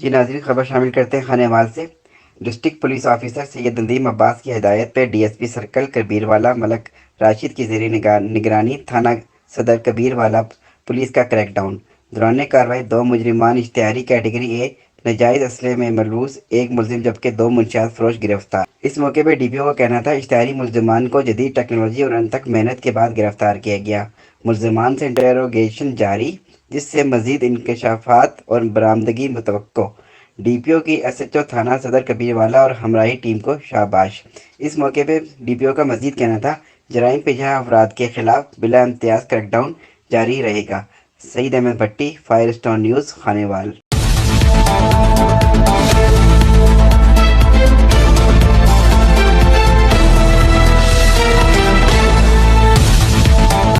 جی ناظرین، خبر شامل کرتے ہیں خانے وال سے۔ ڈسٹرکٹ پولیس آفیسر سید ندیم عباس کی ہدایت پہ ڈی ایس پی سرکل کبیر والا ملک راشد کی زیر نگرانی تھانہ صدر کبیر والا پولیس کا کریک ڈاؤن۔ دوران کارروائی 2 مجرمان اشتہاری کیٹیگری اے ناجائز اسلحے میں ملوث، 1 ملزم جبکہ 2 منشیات فروش گرفتار۔ اس موقع پہ ڈی پی او کا کہنا تھا اشتہاری ملزمان کو جدید ٹیکنالوجی اور انتھک محنت کے بعد گرفتار کیا گیا۔ ملزمان سے انٹروگیشن جاری، جس سے مزید انکشافات اور برآمدگی متوقع۔ ڈی پی او کی ایس ایچ او تھانہ صدر کبیر والا اور ہمراہی ٹیم کو شاباش۔ اس موقع پہ ڈی پی او کا مزید کہنا تھا جرائم پیشہ افراد کے خلاف بلا امتیاز کریک ڈاؤن جاری رہے گا۔ سعید احمد بھٹی، فائر اسٹون نیوز، خانے وال۔